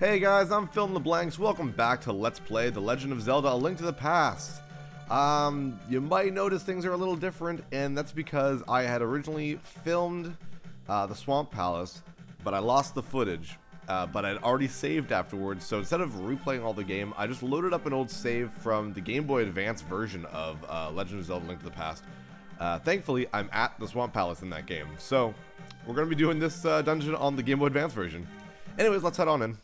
Hey guys, I'm PhilInTheBlanks. Welcome back to Let's Play The Legend of Zelda: A Link to the Past. You might notice things are a little different, and that's because I had originally filmed the Swamp Palace, but I lost the footage. But I'd already saved afterwards, so instead of replaying all the game, I just loaded up an old save from the Game Boy Advance version of Legend of Zelda: Link to the Past. Thankfully, I'm at the Swamp Palace in that game, so we're going to be doing this dungeon on the Game Boy Advance version. Anyways, let's head on in.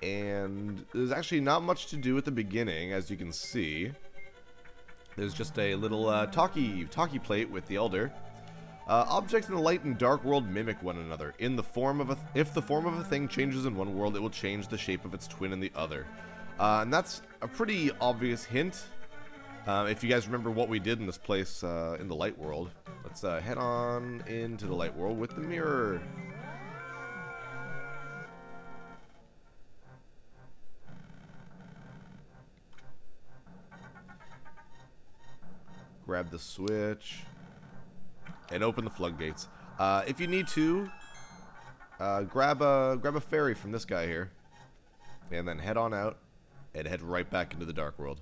And there's actually not much to do at the beginning, as you can see. There's just a little talkie plate with the Elder. Objects in the light and dark world mimic one another. If the form of a thing changes in one world, it will change the shape of its twin in the other. And that's a pretty obvious hint. If you guys remember what we did in this place in the light world. Let's head on into the light world with the mirror. Grab the switch and open the floodgates. If you need to, grab a fairy from this guy here, and then head on out and head right back into the dark world.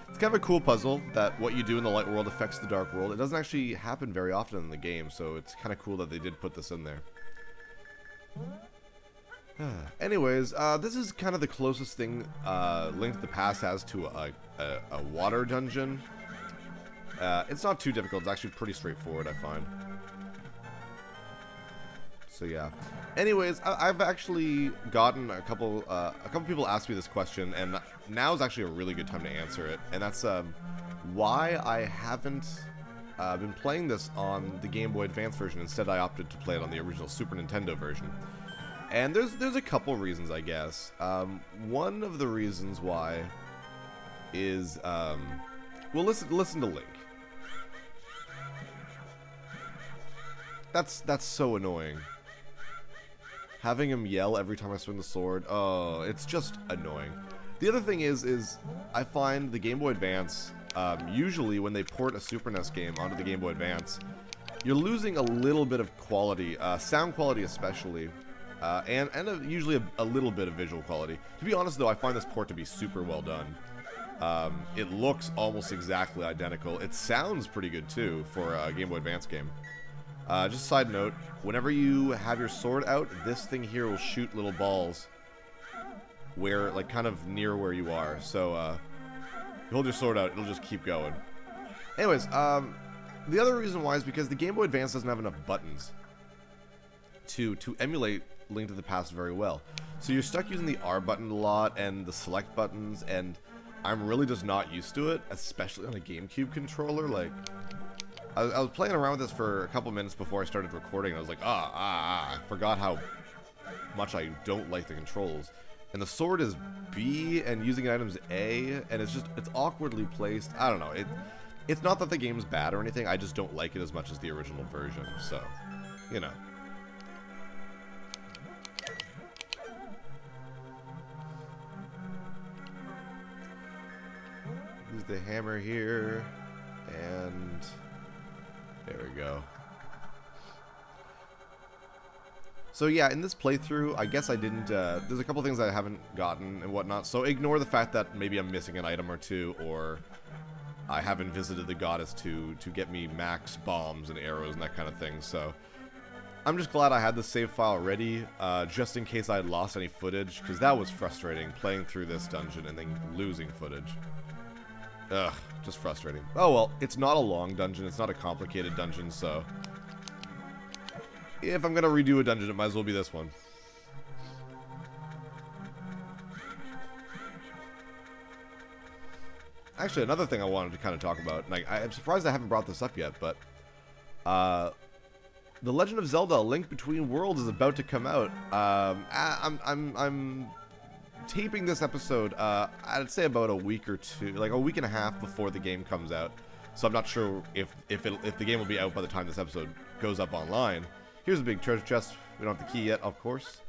It's kind of a cool puzzle that what you do in the light world affects the dark world. It doesn't actually happen very often in the game, so it's kind of cool that they did put this in there. Anyways, this is kind of the closest thing Link to the Past has to a water dungeon. It's not too difficult. It's actually pretty straightforward, I find. So yeah. Anyways, I've actually gotten a couple people asked me this question, and now is actually a really good time to answer it. And that's why I haven't been playing this on the Game Boy Advance version. Instead, I opted to play it on the original Super Nintendo version. And there's a couple reasons, I guess. One of the reasons why is well, listen to Link. That's so annoying. Having him yell every time I swing the sword, oh, it's just annoying. The other thing is I find the Game Boy Advance, usually when they port a Super NES game onto the Game Boy Advance, you're losing a little bit of quality, sound quality especially, and usually a little bit of visual quality. To be honest though, I find this port to be super well done. It looks almost exactly identical. It sounds pretty good too for a Game Boy Advance game. Just a side note, whenever you have your sword out, this thing here will shoot little balls where, like, kind of near where you are. So, you hold your sword out, it'll just keep going. Anyways, the other reason why is because the Game Boy Advance doesn't have enough buttons to emulate Link to the Past very well. So you're stuck using the R button a lot and the select buttons, and I'm really just not used to it, especially on a GameCube controller. Like, I was playing around with this for a couple minutes before I started recording, and I was like, I forgot how much I don't like the controls. And the sword is B, and using items A, and it's awkwardly placed. I don't know. It's not that the game's bad or anything, I just don't like it as much as the original version, so, you know. Use the hammer here, and there we go. So yeah, in this playthrough, I guess I didn't, there's a couple things I haven't gotten and whatnot, so ignore the fact that maybe I'm missing an item or two, or I haven't visited the goddess to get me max bombs and arrows and that kind of thing, so I'm just glad I had the save file ready, just in case I had lost any footage, because that was frustrating, playing through this dungeon and then losing footage. Ugh, just frustrating. Oh well, it's not a long dungeon, it's not a complicated dungeon, so if I'm gonna redo a dungeon, it might as well be this one. Actually, another thing I wanted to kind of talk about, like, I'm surprised I haven't brought this up yet, but The Legend of Zelda: A Link Between Worlds is about to come out. I'm taping this episode, I'd say about a week or two, like a week and a half before the game comes out. So I'm not sure if the game will be out by the time this episode goes up online. Here's a big treasure chest. We don't have the key yet, of course.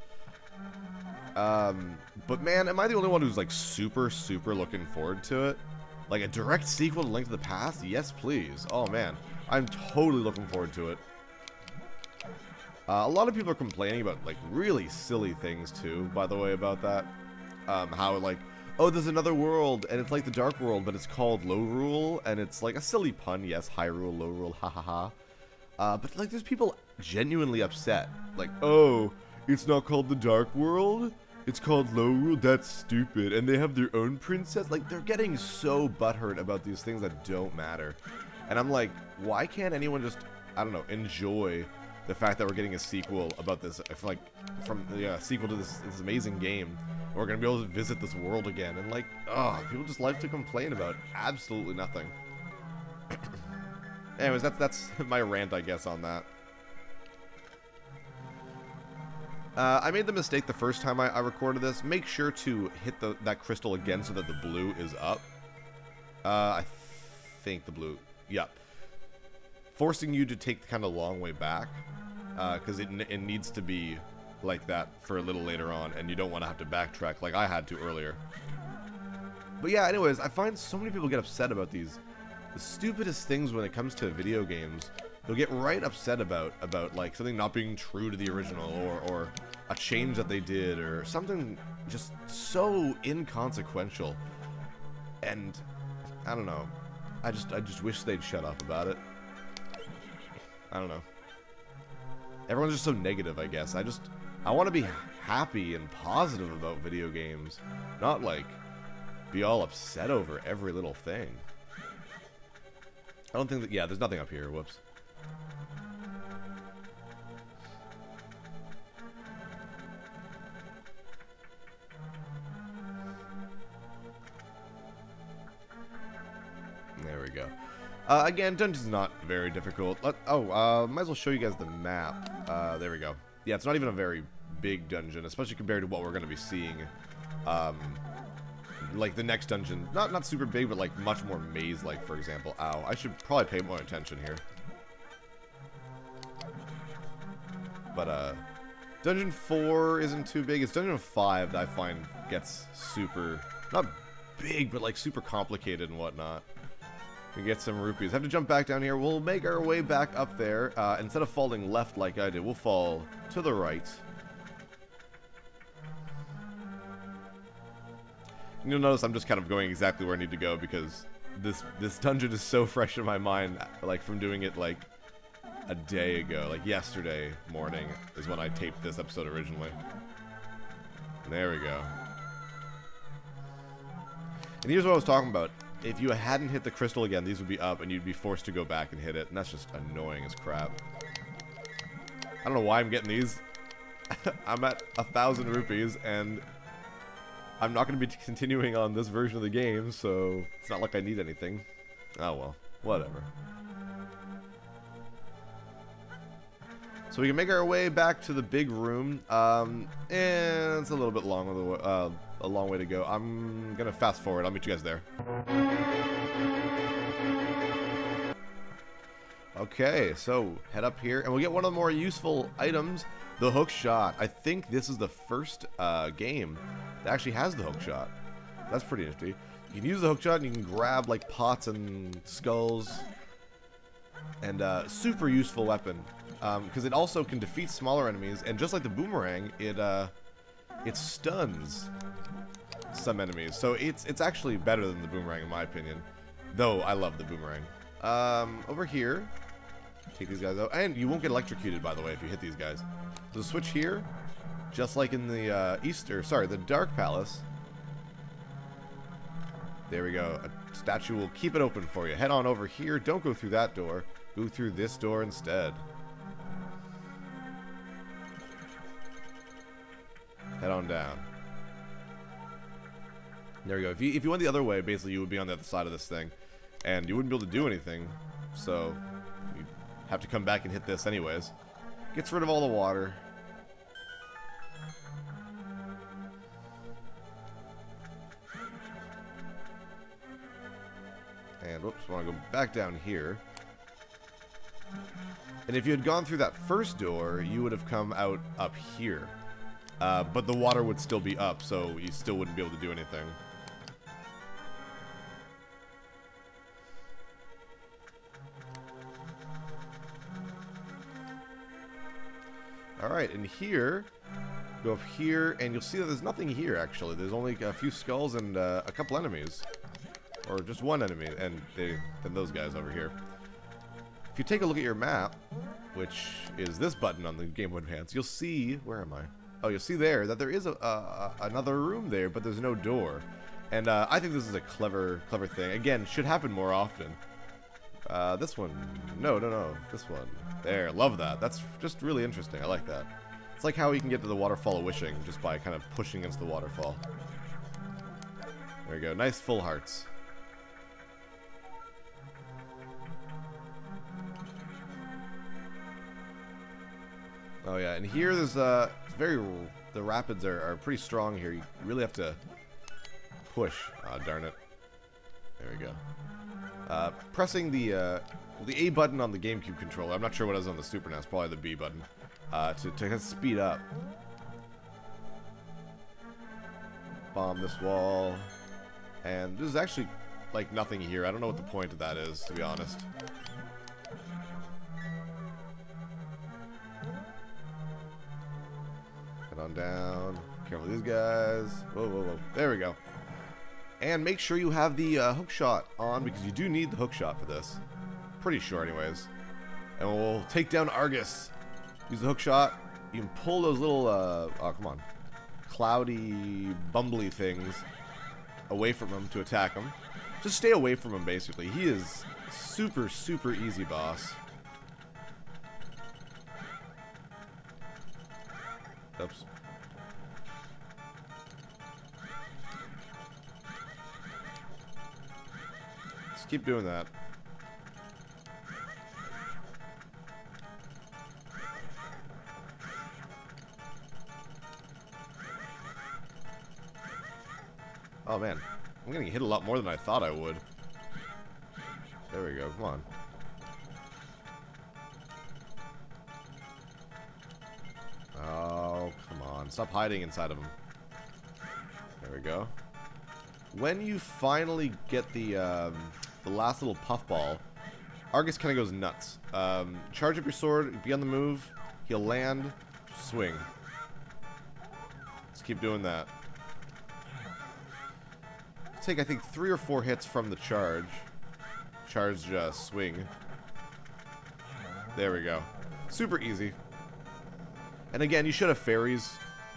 But man, am I the only one who's like super looking forward to it? Like a direct sequel to Link to the Past? Yes, please. Oh man, I'm totally looking forward to it. A lot of people are complaining about, like, really silly things, too, by the way, about that. How, like, oh, there's another world, and it's like the Dark World, but it's called Hyrule, and it's, like, a silly pun, yes, Hyrule, Hyrule, ha ha ha. But, like, there's people genuinely upset. Like, oh, it's not called the Dark World? It's called Hyrule? That's stupid. And they have their own princess? Like, they're getting so butthurt about these things that don't matter. And I'm like, why can't anyone just, I don't know, enjoy the fact that we're getting a sequel about this, like, from a sequel to this amazing game. And we're going to be able to visit this world again. And, like, people just like to complain about absolutely nothing. Anyways, that's my rant, I guess, on that. I made the mistake the first time I recorded this. Make sure to hit that crystal again so that the blue is up. I think the blue, yep. Forcing you to take the kind of long way back. Because it needs to be like that for a little later on, and you don't want to have to backtrack like I had to earlier. But yeah, anyways, I find so many people get upset about the stupidest things when it comes to video games. They'll get right upset about like something not being true to the original, or a change that they did, or something just so inconsequential. And I don't know. I just wish they'd shut up about it. I don't know. Everyone's just so negative, I guess. I want to be happy and positive about video games, not like be all upset over every little thing. I don't think that, yeah, there's nothing up here, whoops. There we go. Again, dungeon's not very difficult. Might as well show you guys the map. There we go. Yeah, it's not even a very big dungeon, especially compared to what we're going to be seeing. Like the next dungeon, not super big, but like much more maze-like, for example. Ow, I should probably pay more attention here. But, Dungeon 4 isn't too big. It's Dungeon 5 that I find gets super, not big, but like super complicated and whatnot. We get some rupees. Have to jump back down here. We'll make our way back up there. Instead of falling left like I did, we'll fall to the right. You'll notice I'm just kind of going exactly where I need to go because this dungeon is so fresh in my mind, like from doing it like a day ago, like yesterday morning is when I taped this episode originally. There we go. And here's what I was talking about. If you hadn't hit the crystal again, these would be up and you'd be forced to go back and hit it, and that's just annoying as crap. I don't know why I'm getting these. I'm at 1,000 rupees and I'm not going to be continuing on this version of the game, so it's not like I need anything. Oh well, whatever. So we can make our way back to the big room, and it's a little bit long, a long way to go. I'm gonna fast forward. I'll meet you guys there. Okay, so head up here, and we'll get one of the more useful items, the hook shot. I think this is the first game that actually has the hook shot. That's pretty nifty. You can use the hook shot, and you can grab like pots and skulls, and super useful weapon. Because it also can defeat smaller enemies, and just like the boomerang, it stuns some enemies. So it's actually better than the boomerang in my opinion. Though I love the boomerang. Over here, take these guys out, and you won't get electrocuted, by the way, if you hit these guys. So switch here, just like in the the Dark Palace. There we go. A statue will keep it open for you. Head on over here. Don't go through that door. Go through this door instead. Head on down. There we go. If you went the other way, basically you would be on the other side of this thing, and you wouldn't be able to do anything. So you have to come back and hit this anyways. Gets rid of all the water. And whoops, want to go back down here. And if you had gone through that first door, you would have come out up here. But the water would still be up, so you still wouldn't be able to do anything. Alright, and here, go up here, and you'll see that there's nothing here, actually. There's only a few skulls and a couple enemies. Or just one enemy, and then those guys over here. If you take a look at your map, which is this button on the Game Boy Advance, you'll see... Where am I? Oh, you'll see there that there is another room there, but there's no door. And I think this is a clever thing. Again, should happen more often. This one. No. This one. There. Love that. That's just really interesting. I like that. It's like how you can get to the Waterfall of Wishing just by kind of pushing against the waterfall. There we go. Nice full hearts. Oh yeah, and here there's the rapids are pretty strong here. You really have to push. Ah, darn it. There we go. Pressing the A button on the GameCube controller. I'm not sure what it is on the Super NES. Probably the B button. To kind of speed up. Bomb this wall. And there's actually like nothing here. I don't know what the point of that is, to be honest. Head on down. Careful these guys. Whoa. There we go. And make sure you have the hook shot on, because you do need the hook shot for this. Pretty sure anyways. And we'll take down Argus. Use the hook shot. You can pull those little, oh come on, cloudy, bumbly things away from him to attack him. Just stay away from him, basically. He is super easy boss. Oops. Just keep doing that. Oh man, I'm gonna get hit a lot more than I thought I would. There we go, come on. Oh, come on. Stop hiding inside of him. There we go. When you finally get the last little puffball, Argus kind of goes nuts. Charge up your sword, be on the move, he'll land, swing. Just keep doing that. Take, I think, 3 or 4 hits from the charge. Swing. There we go. Super easy. And again, you should have fairies,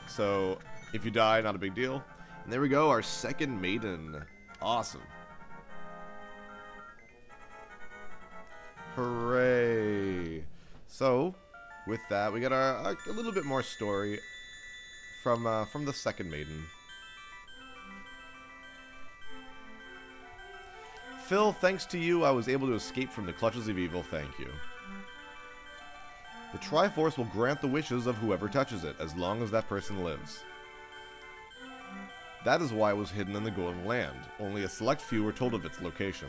so if you die, not a big deal. And there we go, our second maiden. Awesome. Hooray. So, with that, we got a little bit more story from the second maiden. Phil, thanks to you, I was able to escape from the clutches of evil. Thank you. The Triforce will grant the wishes of whoever touches it, as long as that person lives. That is why it was hidden in the Golden Land. Only a select few were told of its location.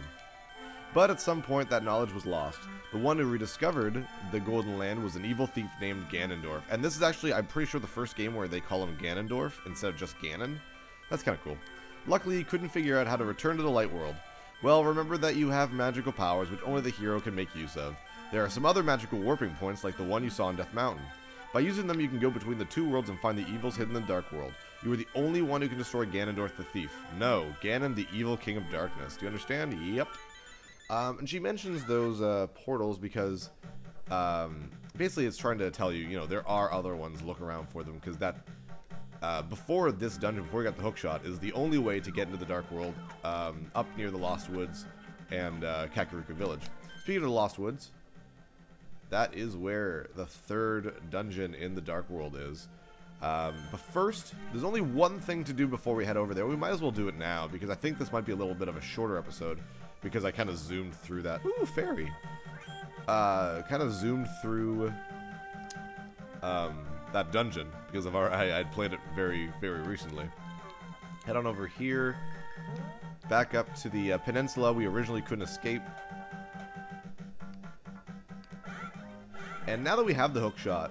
But at some point, that knowledge was lost. The one who rediscovered the Golden Land was an evil thief named Ganondorf. And this is actually, I'm pretty sure, the first game where they call him Ganondorf instead of just Ganon. That's kind of cool. Luckily, he couldn't figure out how to return to the Light World. Well, remember that you have magical powers which only the hero can make use of. There are some other magical warping points like the one you saw on Death Mountain. By using them, you can go between the two worlds and find the evils hidden in the Dark World. You are the only one who can destroy Ganondorf the Thief. No, Ganon, the evil king of darkness. Do you understand? Yep. And she mentions those portals because basically it's trying to tell you, you know, there are other ones. Look around for them, because that before this dungeon, before we got the hookshot, is the only way to get into the Dark World, up near the Lost Woods and Kakariko Village. Speaking of the Lost Woods, that is where the third dungeon in the Dark World is. But first, there's only one thing to do before we head over there. We might as well do it now, because I think this might be a little bit of a shorter episode, because I kind of zoomed through that. Ooh, fairy! Kind of zoomed through that dungeon, because of I'd played it very recently. Head on over here, back up to the peninsula we originally couldn't escape. And now that we have the hookshot,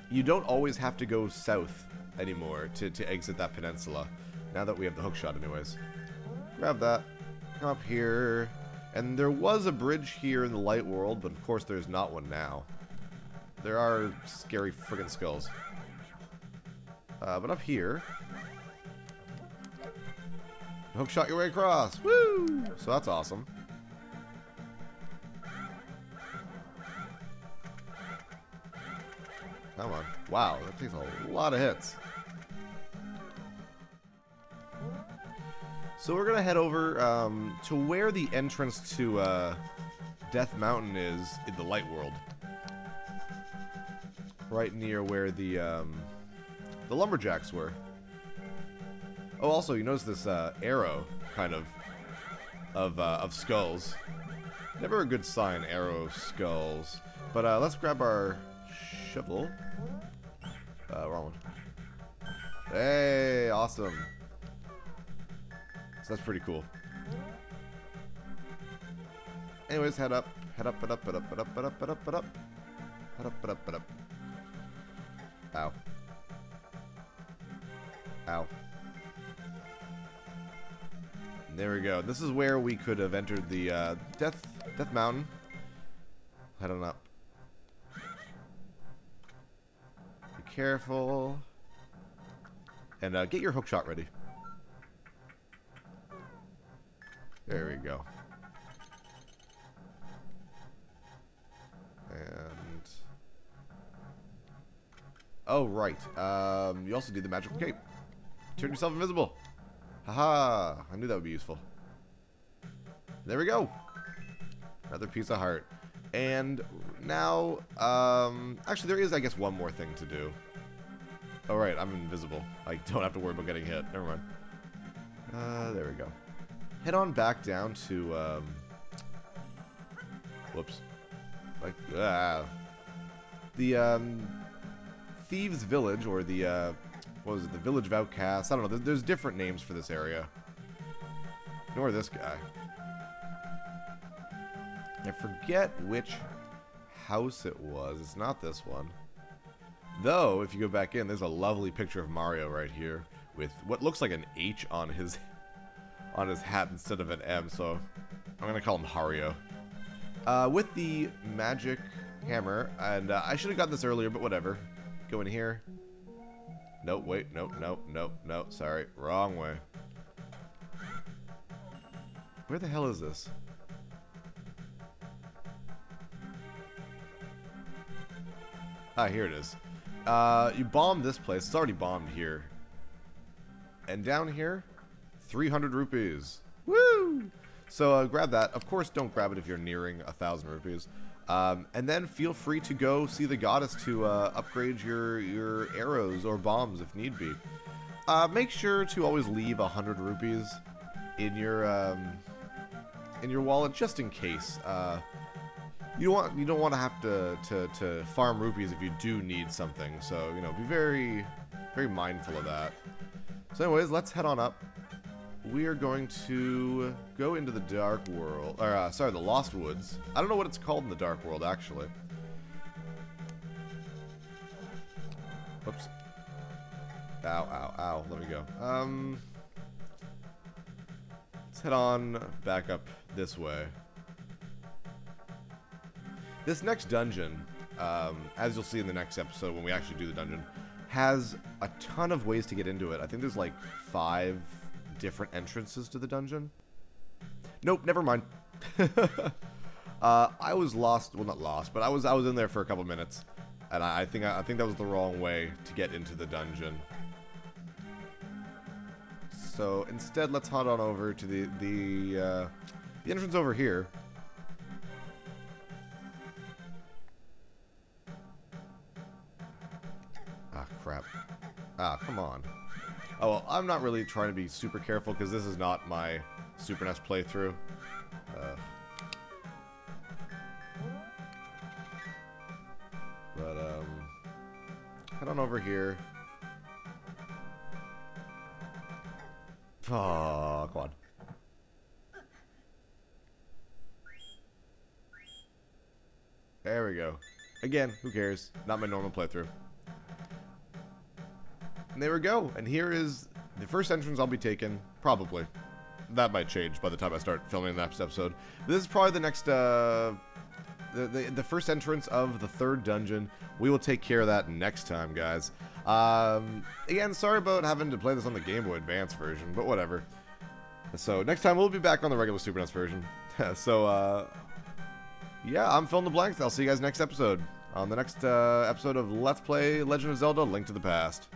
you don't always have to go south anymore to exit that peninsula. Now that we have the hookshot anyways. Grab that, come up here, and there was a bridge here in the Light World, but of course there's not one now. There are scary friggin' skulls. But up here... Hook shot your way across. Woo! So that's awesome. Come on. Wow, that takes a lot of hits. So we're going to head over to where the entrance to Death Mountain is in the Light World. Right near where the lumberjacks were. Oh, also, you notice this arrow, kind of skulls. Never a good sign, arrow skulls. But let's grab our shovel. Wrong one. Hey, awesome. So that's pretty cool. Anyways, head up. Head up, head up, head up, head up, head up, head up, head up. Head up, head up, head up. Ow. Ow. There we go. This is where we could have entered the Death Mountain. Head on up. Be careful. And get your hook shot ready. There we go. And... oh, right. You also need the magical cape. Turn yourself invisible. Haha. I knew that would be useful. There we go. Another piece of heart. And now, actually there is, I guess, one more thing to do. Oh, right. I'm invisible. I don't have to worry about getting hit. Never mind. There we go. Head on back down to, whoops. Like, the, Thieves Village, or the, what was it, the Village of Outcasts? I don't know, there's different names for this area. Ignore this guy. I forget which house it was. It's not this one. Though, if you go back in, there's a lovely picture of Mario right here with what looks like an H on his hat instead of an M, so I'm gonna call him Hario. With the magic hammer, and I should have gotten this earlier, but whatever. Go in here. Nope, wait, nope, nope, nope, nope, sorry, wrong way. Where the hell is this? Ah, here it is. You bombed this place. It's already bombed here. And down here, 300 rupees. Woo! So grab that. Of course, don't grab it if you're nearing 1,000 rupees. And then feel free to go see the goddess to upgrade your arrows or bombs if need be. Make sure to always leave 100 rupees in your wallet just in case. You don't want to have to farm rupees if you do need something. So you know, be very mindful of that. So anyways, let's head on up. We are going to go into the Dark World, or sorry, the Lost Woods. I don't know what it's called in the Dark World, actually. Whoops. Ow, ow, ow. Let me go. Let's head on back up this way. This next dungeon, as you'll see in the next episode when we actually do the dungeon, has a ton of ways to get into it. I think there's like 5 different entrances to the dungeon. Nope, never mind. I was lost. Well, not lost, but I was in there for a couple minutes, and I think that was the wrong way to get into the dungeon. So instead, let's head on over to the entrance over here. Ah, crap. Ah, come on. Oh, well, I'm not really trying to be super careful because this is not my Super NES playthrough. But, head on over here. Oh, come on. There we go. Again, who cares? Not my normal playthrough. And there we go. And here is the first entrance I'll be taking. Probably. That might change by the time I start filming the next episode. This is probably the next the first entrance of the 3rd dungeon. We will take care of that next time, guys. Again, sorry about having to play this on the Game Boy Advance version, but whatever. So next time we'll be back on the regular Super NES version. So yeah, I'm PhilInTheBlanks. I'll see you guys next episode on the next episode of Let's Play Legend of Zelda: Link to the Past.